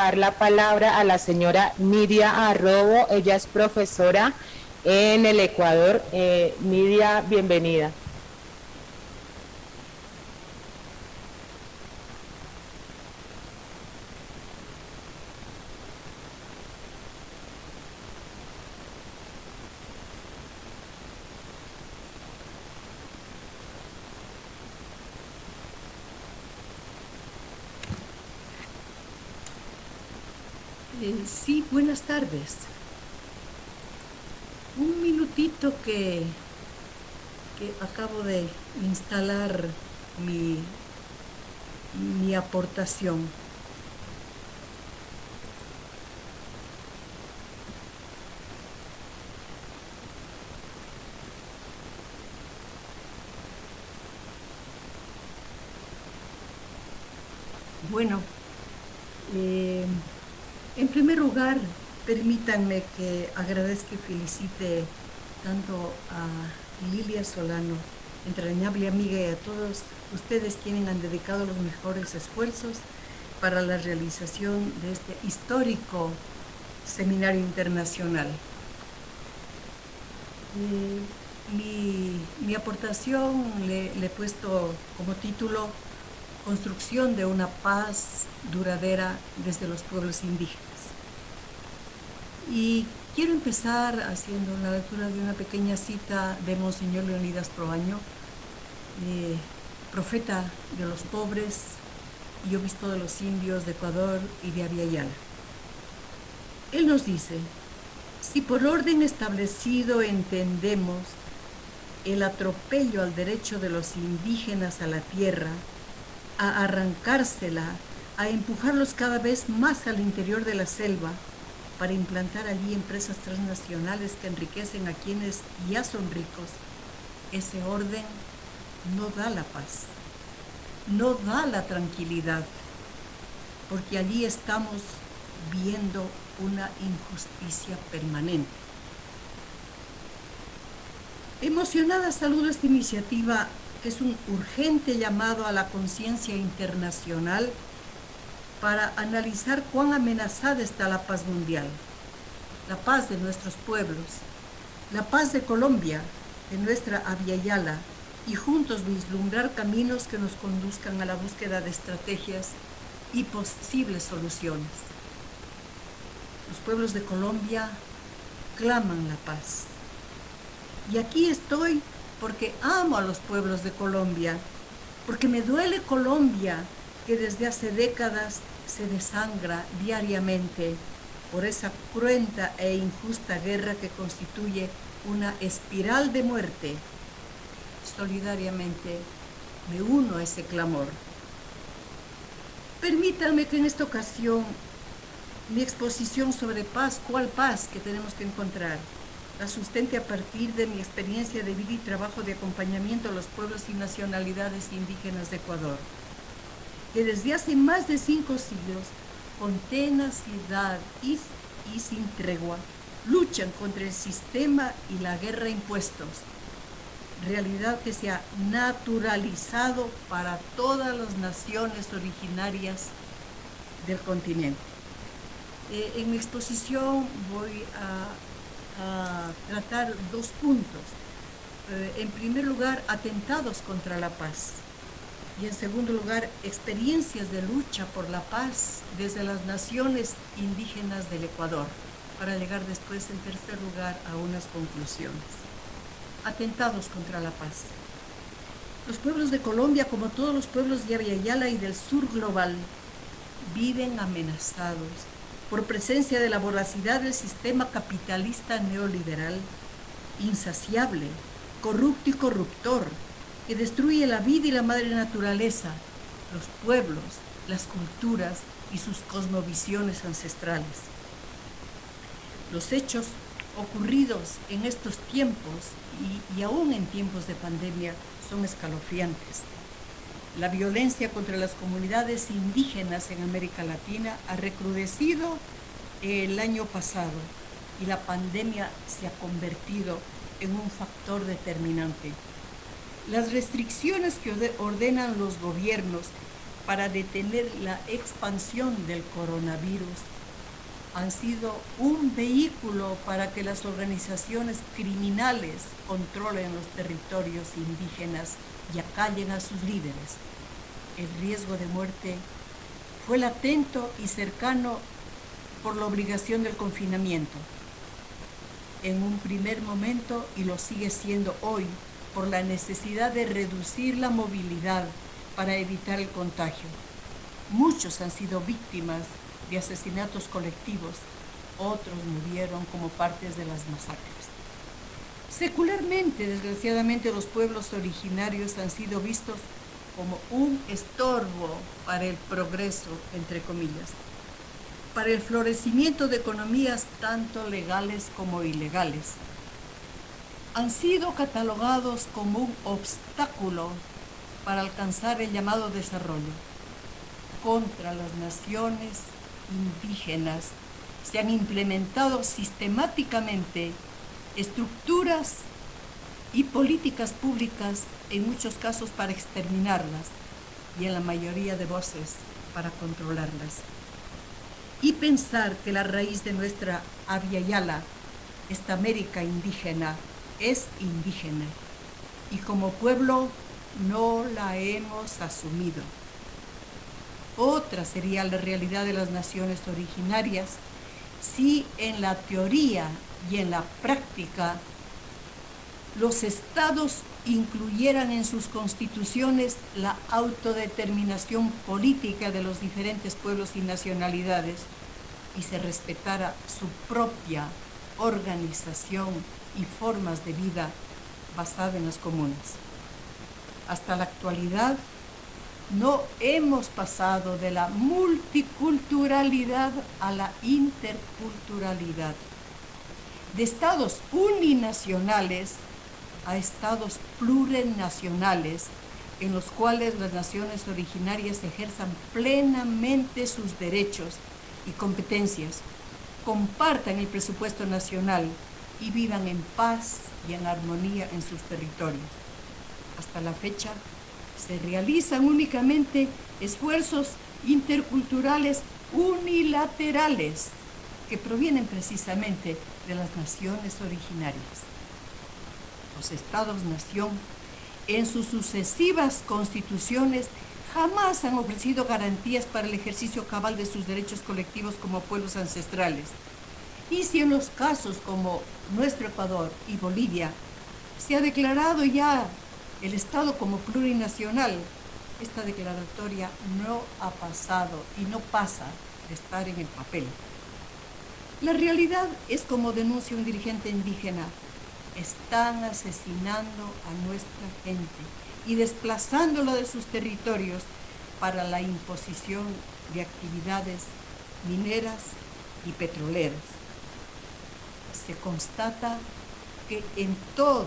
dar la palabra a la señora Nidia Arrobo. Ella es profesora en el Ecuador. Nidia, bienvenida. Sí, buenas tardes. Un minutito que acabo de instalar mi, mi aportación. Bueno, eh, en primer lugar, permítanme que agradezca y felicite tanto a Lilia Solano, entrañable amiga, y a todos ustedes quienes han dedicado los mejores esfuerzos para la realización de este histórico seminario internacional. Mi aportación le he puesto como título Construcción de una paz duradera desde los pueblos indígenas. Y quiero empezar haciendo la lectura de una pequeña cita de Monseñor Leonidas Proaño, profeta de los pobres y obispo de los indios de Ecuador y de Abya-Yala. Él nos dice: si por orden establecido entendemos el atropello al derecho de los indígenas a la tierra, a arrancársela, a empujarlos cada vez más al interior de la selva, para implantar allí empresas transnacionales que enriquecen a quienes ya son ricos, ese orden no da la paz, no da la tranquilidad, porque allí estamos viendo una injusticia permanente. Emocionada saludo esta iniciativa, que es un urgente llamado a la conciencia internacional para analizar cuán amenazada está la paz mundial, la paz de nuestros pueblos, la paz de Colombia, de nuestra Abya-Yala, y juntos vislumbrar caminos que nos conduzcan a la búsqueda de estrategias y posibles soluciones. Los pueblos de Colombia claman la paz. Y aquí estoy porque amo a los pueblos de Colombia, porque me duele Colombia, que desde hace décadas se desangra diariamente por esa cruenta e injusta guerra que constituye una espiral de muerte. Solidariamente me uno a ese clamor. Permítanme que en esta ocasión mi exposición sobre paz, ¿cuál paz que tenemos que encontrar?, la sustente a partir de mi experiencia de vida y trabajo de acompañamiento a los pueblos y nacionalidades indígenas de Ecuador, que desde hace más de 5 siglos, con tenacidad y sin tregua, luchan contra el sistema y la guerra impuestos, realidad que se ha naturalizado para todas las naciones originarias del continente. En mi exposición voy a tratar 2 puntos. En primer lugar, atentados contra la paz. Y en segundo lugar, experiencias de lucha por la paz desde las naciones indígenas del Ecuador, para llegar después, en tercer lugar, a unas conclusiones. Atentados contra la paz. Los pueblos de Colombia, como todos los pueblos de Abya-Yala y del sur global, viven amenazados por presencia de la voracidad del sistema capitalista neoliberal, insaciable, corrupto y corruptor, que destruye la vida y la madre naturaleza, los pueblos, las culturas y sus cosmovisiones ancestrales. Los hechos ocurridos en estos tiempos y aún en tiempos de pandemia son escalofriantes. La violencia contra las comunidades indígenas en América Latina ha recrudecido el año pasado y la pandemia se ha convertido en un factor determinante. Las restricciones que ordenan los gobiernos para detener la expansión del coronavirus han sido un vehículo para que las organizaciones criminales controlen los territorios indígenas y acallen a sus líderes. El riesgo de muerte fue latente y cercano por la obligación del confinamiento. En un primer momento, y lo sigue siendo hoy, por la necesidad de reducir la movilidad para evitar el contagio. Muchos han sido víctimas de asesinatos colectivos, otros murieron como partes de las masacres. Secularmente, desgraciadamente, los pueblos originarios han sido vistos como un estorbo para el progreso, entre comillas, para el florecimiento de economías tanto legales como ilegales. Han sido catalogados como un obstáculo para alcanzar el llamado desarrollo. Contra las naciones indígenas se han implementado sistemáticamente estructuras y políticas públicas, en muchos casos para exterminarlas y en la mayoría de voces para controlarlas. Y pensar que la raíz de nuestra Abya Yala, esta América indígena, es indígena y como pueblo no la hemos asumido. Otra sería la realidad de las naciones originarias si en la teoría y en la práctica los estados incluyeran en sus constituciones la autodeterminación política de los diferentes pueblos y nacionalidades y se respetara su propia organización y formas de vida basada en las comunas. Hasta la actualidad no hemos pasado de la multiculturalidad a la interculturalidad, de estados uninacionales a estados plurinacionales, en los cuales las naciones originarias ejerzan plenamente sus derechos y competencias, compartan el presupuesto nacional y vivan en paz y en armonía en sus territorios. Hasta la fecha, se realizan únicamente esfuerzos interculturales unilaterales que provienen precisamente de las naciones originarias. Los estados-nación, en sus sucesivas constituciones, jamás han ofrecido garantías para el ejercicio cabal de sus derechos colectivos como pueblos ancestrales. Y si en los casos como nuestro Ecuador y Bolivia se ha declarado ya el Estado como plurinacional, esta declaratoria no ha pasado y no pasa de estar en el papel. La realidad es, como denuncia un dirigente indígena, están asesinando a nuestra gente y desplazándola de sus territorios para la imposición de actividades mineras y petroleras. Se constata que en todos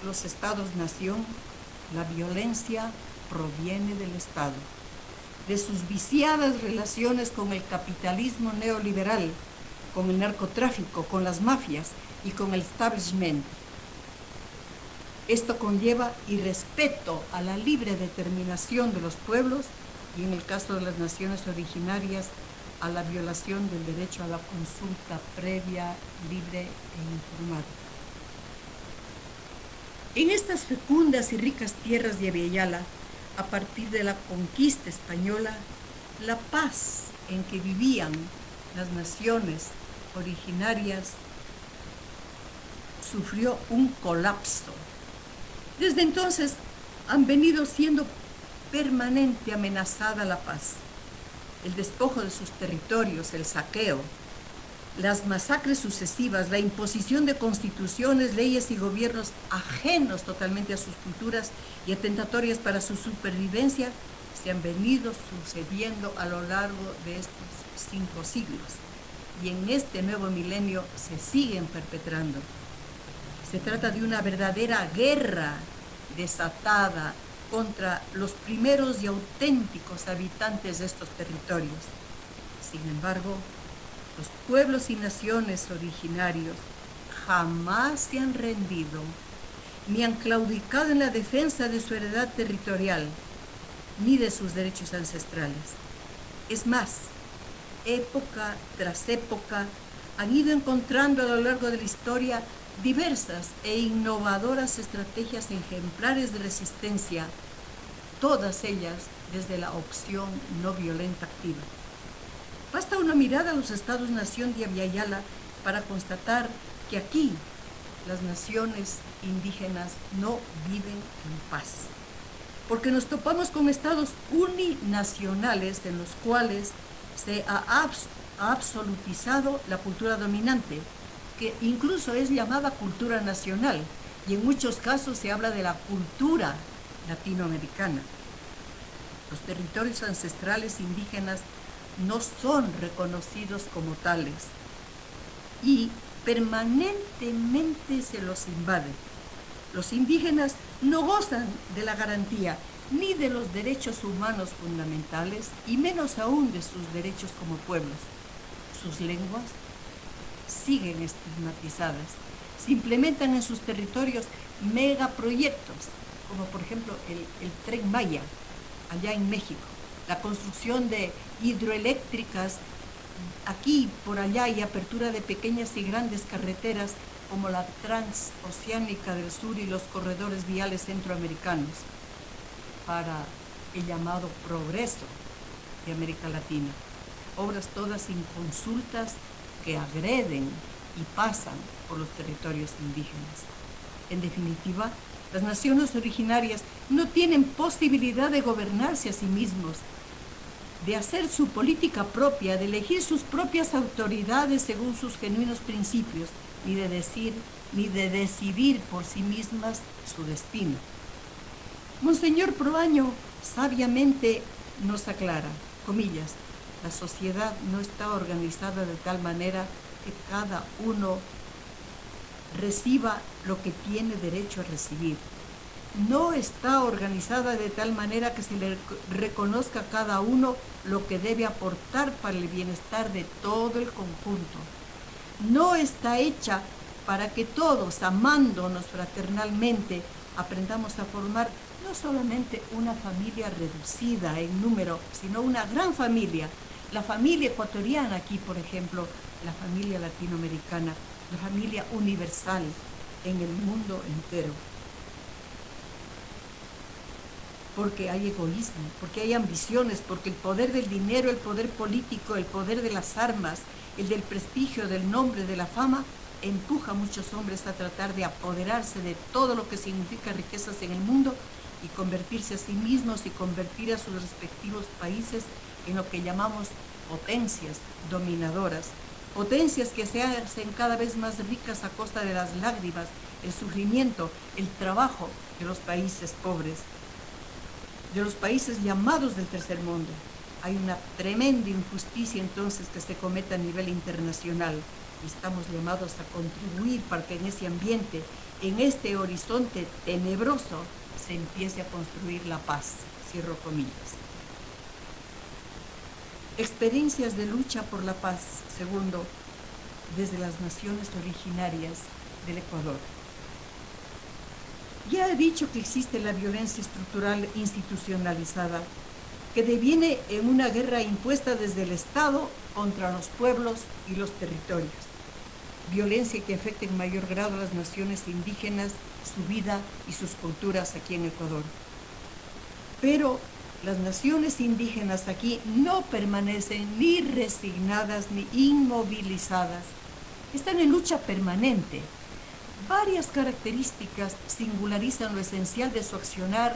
los estados-nación la violencia proviene del Estado, de sus viciadas relaciones con el capitalismo neoliberal, con el narcotráfico, con las mafias y con el establishment. Esto conlleva irrespeto a la libre determinación de los pueblos y, en el caso de las naciones originarias, a la violación del derecho a la consulta previa, libre e informada. En estas fecundas y ricas tierras de Abya Yala, a partir de la conquista española, la paz en que vivían las naciones originarias sufrió un colapso. Desde entonces han venido siendo permanente amenazada la paz, el despojo de sus territorios, el saqueo, las masacres sucesivas, la imposición de constituciones, leyes y gobiernos ajenos totalmente a sus culturas y atentatorias para su supervivencia, se han venido sucediendo a lo largo de estos 5 siglos y en este nuevo milenio se siguen perpetrando. Se trata de una verdadera guerra desatada contra los primeros y auténticos habitantes de estos territorios. Sin embargo, los pueblos y naciones originarios jamás se han rendido ni han claudicado en la defensa de su heredad territorial. ni de sus derechos ancestrales. Es más, época tras época han ido encontrando a lo largo de la historia diversas e innovadoras estrategias ejemplares de resistencia, todas ellas desde la opción no violenta activa. Basta una mirada a los estados-nación de Abya Yala para constatar que aquí las naciones indígenas no viven en paz, porque nos topamos con estados uninacionales en los cuales se ha absolutizado la cultura dominante, que incluso es llamada cultura nacional, y en muchos casos se habla de la cultura latinoamericana. Los territorios ancestrales indígenas no son reconocidos como tales y permanentemente se los invade. Los indígenas no gozan de la garantía ni de los derechos humanos fundamentales y menos aún de sus derechos como pueblos. Sus lenguas siguen estigmatizadas. Se implementan en sus territorios megaproyectos, como por ejemplo el Tren Maya, allá en México, la construcción de hidroeléctricas aquí, por allá, y apertura de pequeñas y grandes carreteras como la transoceánica del sur y los corredores viales centroamericanos para el llamado progreso de América Latina. Obras todas inconsultas que agreden y pasan por los territorios indígenas. En definitiva, las naciones originarias no tienen posibilidad de gobernarse a sí mismos, de hacer su política propia, de elegir sus propias autoridades según sus genuinos principios, ni de decidir por sí mismas su destino. Monseñor Proaño sabiamente nos aclara, comillas, la sociedad no está organizada de tal manera que cada uno reciba lo que tiene derecho a recibir. No está organizada de tal manera que se le reconozca a cada uno lo que debe aportar para el bienestar de todo el conjunto. No está hecha para que todos, amándonos fraternalmente, aprendamos a formar no solamente una familia reducida en número, sino una gran familia. La familia ecuatoriana aquí, por ejemplo, la familia latinoamericana, la familia universal en el mundo entero. Porque hay egoísmo, porque hay ambiciones, porque el poder del dinero, el poder político, el poder de las armas, el del prestigio, del nombre, de la fama, empuja a muchos hombres a tratar de apoderarse de todo lo que significa riquezas en el mundo y convertirse a sí mismos y convertir a sus respectivos países en lo que llamamos potencias dominadoras, potencias que se hacen cada vez más ricas a costa de las lágrimas, el sufrimiento, el trabajo de los países pobres, de los países llamados del tercer mundo. Hay una tremenda injusticia entonces que se comete a nivel internacional y estamos llamados a contribuir para que en ese ambiente, en este horizonte tenebroso, se empiece a construir la paz. Cierro comillas. Experiencias de lucha por la paz, segundo, desde las naciones originarias del Ecuador. Ya he dicho que existe la violencia estructural institucionalizada, que deviene en una guerra impuesta desde el Estado contra los pueblos y los territorios. Violencia que afecta en mayor grado a las naciones indígenas, su vida y sus culturas aquí en Ecuador. Pero las naciones indígenas aquí no permanecen ni resignadas ni inmovilizadas. Están en lucha permanente. Varias características singularizan lo esencial de su accionar,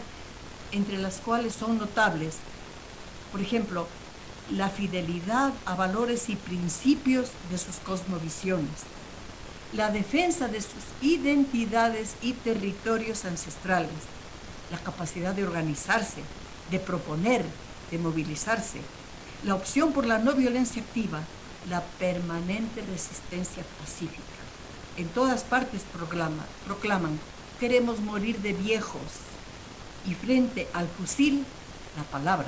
entre las cuales son notables. Por ejemplo, la fidelidad a valores y principios de sus cosmovisiones, la defensa de sus identidades y territorios ancestrales, la capacidad de organizarse, de proponer, de movilizarse, la opción por la no violencia activa, la permanente resistencia pacífica. En todas partes proclaman, queremos morir de viejos, y frente al fusil, la palabra.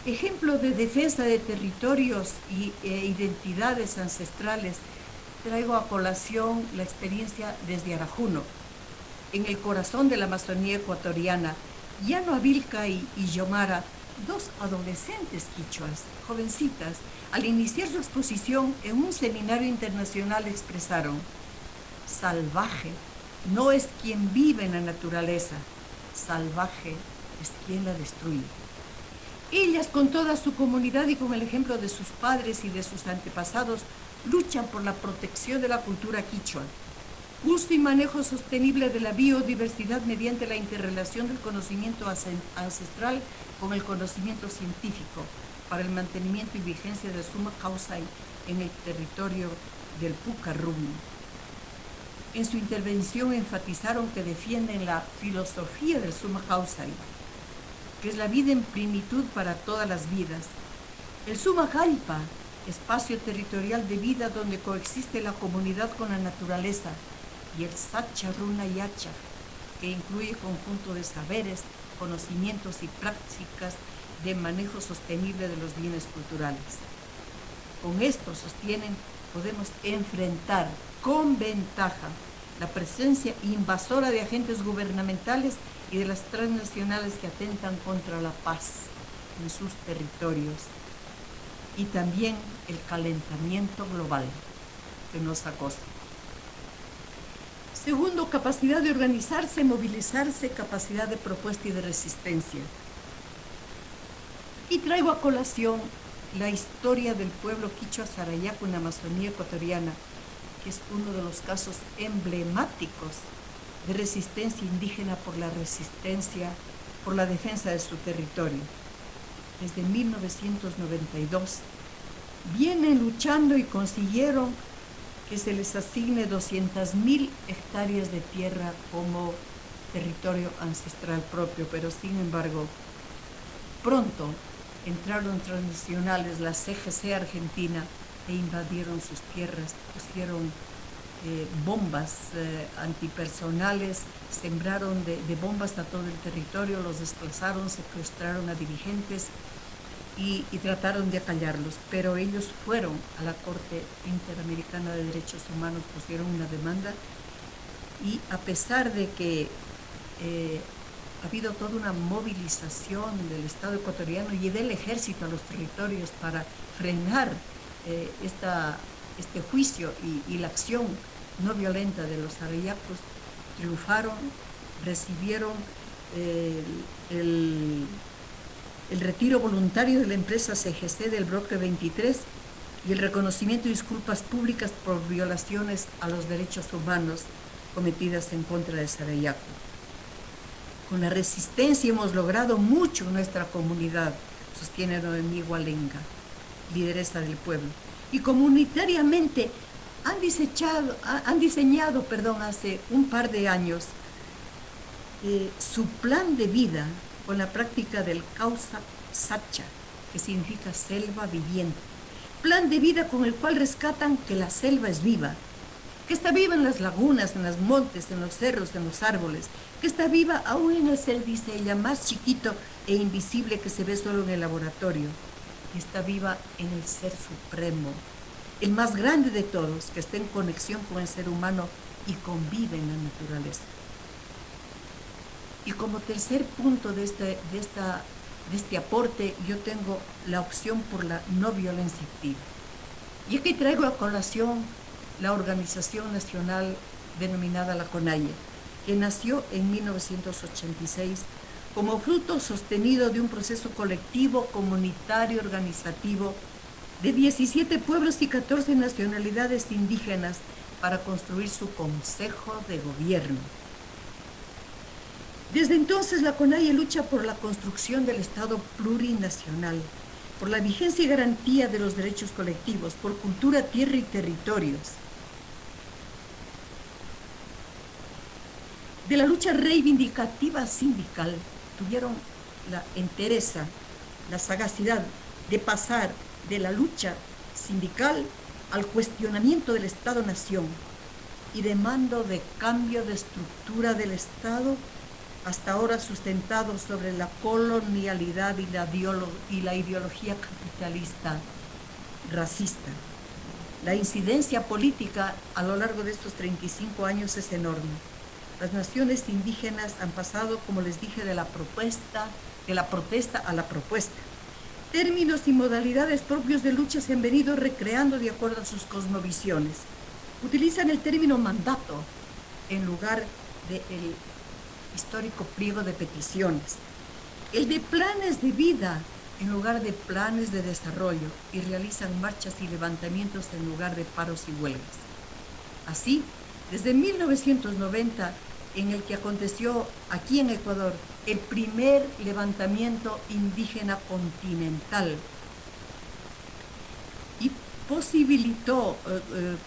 Ejemplo de defensa de territorios e identidades ancestrales, traigo a colación la experiencia desde Arajuno. en el corazón de la Amazonía ecuatoriana, Llano Avilca y Yomara, dos adolescentes quichuas, jovencitas, al iniciar su exposición en un seminario internacional expresaron: salvaje no es quien vive en la naturaleza, salvaje es quien la destruye. Ellas, con toda su comunidad y con el ejemplo de sus padres y de sus antepasados, luchan por la protección de la cultura quichua, uso y manejo sostenible de la biodiversidad mediante la interrelación del conocimiento ancestral con el conocimiento científico para el mantenimiento y vigencia del Suma Causay en el territorio del Pucarrum. En su intervención enfatizaron que defienden la filosofía del Suma Causay, que es la vida en plenitud para todas las vidas. El Suma Calpa, espacio territorial de vida donde coexiste la comunidad con la naturaleza, y el Sacha Runa Yacha, que incluye conjunto de saberes, conocimientos y prácticas de manejo sostenible de los bienes culturales. Con esto, sostienen, podemos enfrentar con ventaja la presencia invasora de agentes gubernamentales y de las transnacionales que atentan contra la paz en sus territorios, y también el calentamiento global que nos acosa. Segundo, capacidad de organizarse, movilizarse, capacidad de propuesta y de resistencia. Y traigo a colación la historia del pueblo quichua Sarayaco en la Amazonía ecuatoriana, que es uno de los casos emblemáticos de resistencia indígena por la resistencia, por la defensa de su territorio. Desde 1992 vienen luchando y consiguieron que se les asigne 200.000 hectáreas de tierra como territorio ancestral propio, pero sin embargo, pronto entraron transnacionales, la CGC Argentina, e invadieron sus tierras, pusieron bombas antipersonales, sembraron de bombas a todo el territorio, los desplazaron, secuestraron a dirigentes y trataron de acallarlos, pero ellos fueron a la Corte Interamericana de Derechos Humanos, pusieron una demanda, y a pesar de que ha habido toda una movilización del Estado ecuatoriano y del ejército a los territorios para frenar este juicio y la acción no violenta de los arayacos, triunfaron, recibieron el retiro voluntario de la empresa CGC del bloque 23 y el reconocimiento y disculpas públicas por violaciones a los derechos humanos cometidas en contra de Sarayaco. Con la resistencia hemos logrado mucho en nuestra comunidad, sostiene Noemí Gualenga, lideresa del pueblo, y comunitariamente han diseñado hace un par de años su plan de vida con la práctica del Causa Sacha, que significa selva viviente. Plan de vida con el cual rescatan que la selva es viva, que está viva en las lagunas, en los montes, en los cerros, en los árboles, que está viva aún en el ser, dice ella, más chiquito e invisible que se ve solo en el laboratorio, y está viva en el ser supremo, el más grande de todos, que está en conexión con el ser humano y convive en la naturaleza. Y como tercer punto de este aporte, yo tengo la opción por la no violencia activa. Y aquí traigo a colación la organización nacional denominada la CONAIE, que nació en 1986 como fruto sostenido de un proceso colectivo, comunitario, organizativo, de 17 pueblos y 14 nacionalidades indígenas para construir su Consejo de Gobierno. Desde entonces, la CONAIE lucha por la construcción del Estado plurinacional, por la vigencia y garantía de los derechos colectivos, por cultura, tierra y territorios. De la lucha reivindicativa sindical, tuvieron la entereza, la sagacidad de pasar de la lucha sindical al cuestionamiento del Estado-Nación y de mando de cambio de estructura del Estado, hasta ahora sustentado sobre la colonialidad y la ideología capitalista racista. La incidencia política a lo largo de estos 35 años es enorme. Las naciones indígenas han pasado, como les dije, de la protesta a la propuesta. Términos y modalidades propios de lucha se han venido recreando de acuerdo a sus cosmovisiones. Utilizan el término mandato en lugar del histórico pliego de peticiones. El de planes de vida en lugar de planes de desarrollo, y realizan marchas y levantamientos en lugar de paros y huelgas. Así, desde 1990, en el que aconteció aquí en Ecuador el primer levantamiento indígena continental y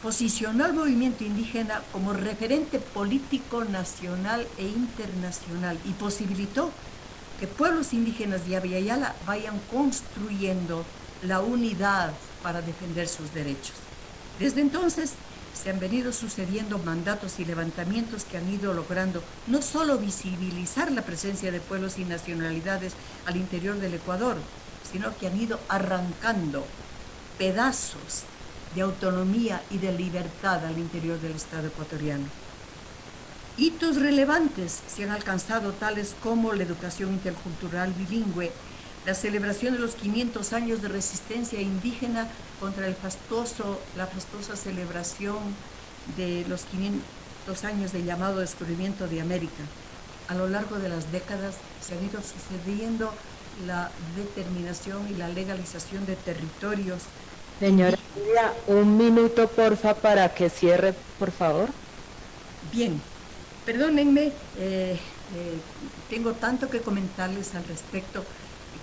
posicionó al movimiento indígena como referente político nacional e internacional, y posibilitó que pueblos indígenas de Abya Yala vayan construyendo la unidad para defender sus derechos. Desde entonces se han venido sucediendo mandatos y levantamientos que han ido logrando no solo visibilizar la presencia de pueblos y nacionalidades al interior del Ecuador, sino que han ido arrancando pedazos de autonomía y de libertad al interior del Estado ecuatoriano. Hitos relevantes se han alcanzado, tales como la educación intercultural bilingüe, la celebración de los 500 años de resistencia indígena contra la fastuosa celebración de los 500 años del llamado descubrimiento de América. A lo largo de las décadas se han ido sucediendo la determinación y la legalización de territorios. Señora Lidia, un minuto, porfa, para que cierre, por favor. Bien, perdónenme, tengo tanto que comentarles al respecto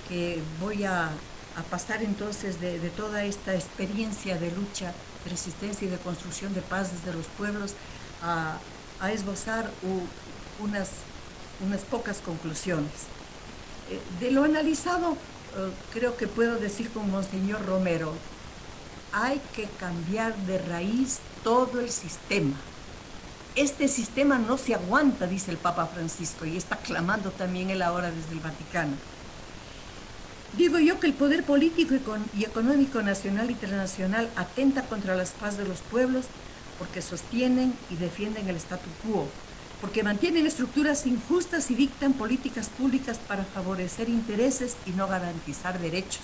que voy a pasar entonces de toda esta experiencia de lucha, de resistencia y de construcción de paz desde los pueblos a esbozar unas pocas conclusiones. De lo analizado, creo que puedo decir con Monseñor Romero, hay que cambiar de raíz todo el sistema. Este sistema no se aguanta, dice el Papa Francisco, y está clamando también él ahora desde el Vaticano. Digo yo que el poder político y económico nacional e internacional atenta contra las paz de los pueblos porque sostienen y defienden el statu quo, porque mantienen estructuras injustas y dictan políticas públicas para favorecer intereses y no garantizar derechos.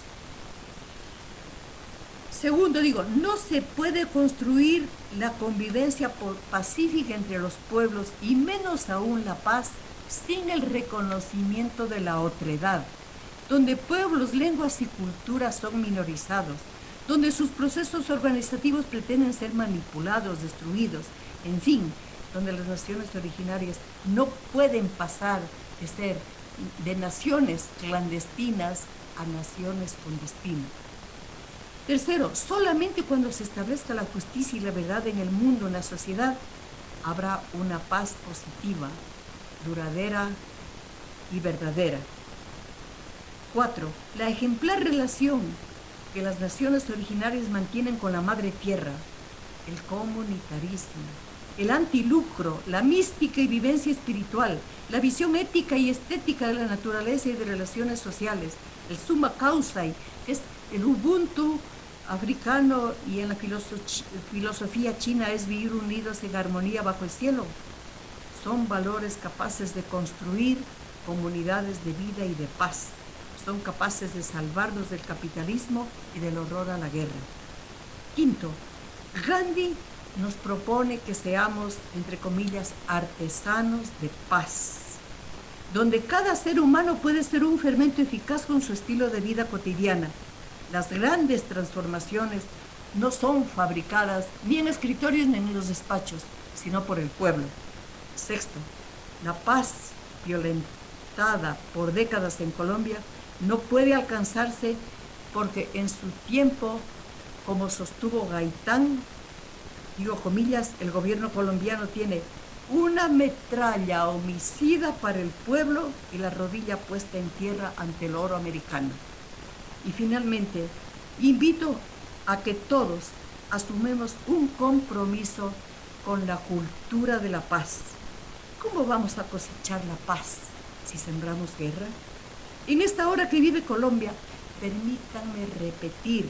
Segundo, no se puede construir la convivencia pacífica entre los pueblos, y menos aún la paz, sin el reconocimiento de la otredad, donde pueblos, lenguas y culturas son minorizados, donde sus procesos organizativos pretenden ser manipulados, destruidos, en fin, donde las naciones originarias no pueden pasar de ser de naciones clandestinas a naciones con destino. Tercero, solamente cuando se establezca la justicia y la verdad en el mundo, en la sociedad, habrá una paz positiva, duradera y verdadera. 4. La ejemplar relación que las naciones originarias mantienen con la madre tierra, el comunitarismo, el antilucro, la mística y vivencia espiritual, la visión ética y estética de la naturaleza y de relaciones sociales, el summa causa, que es el Ubuntu africano, y en la filosofía china es vivir unidos en armonía bajo el cielo. Son valores capaces de construir comunidades de vida y de paz. Son capaces de salvarnos del capitalismo y del horror a la guerra. Quinto, Gandhi nos propone que seamos, entre comillas, artesanos de paz, donde cada ser humano puede ser un fermento eficaz con su estilo de vida cotidiana. Las grandes transformaciones no son fabricadas ni en escritorios ni en los despachos, sino por el pueblo. Sexto, la paz violentada por décadas en Colombia no puede alcanzarse porque en su tiempo, como sostuvo Gaitán, digo comillas, el gobierno colombiano tiene una metralla homicida para el pueblo y la rodilla puesta en tierra ante el oro americano. Y finalmente, invito a que todos asumamos un compromiso con la cultura de la paz. ¿Cómo vamos a cosechar la paz si sembramos guerra? En esta hora que vive Colombia, permítanme repetir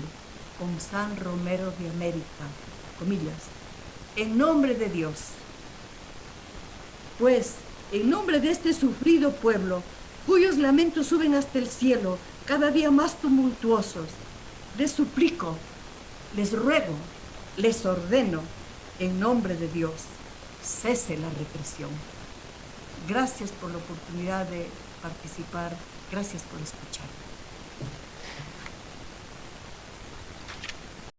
con San Romero de América, comillas, en nombre de Dios, Pues, en nombre de este sufrido pueblo, cuyos lamentos suben hasta el cielo, cada día más tumultuosos, les suplico, les ruego, les ordeno, en nombre de Dios, cese la represión. Gracias por la oportunidad de participar, gracias por escuchar.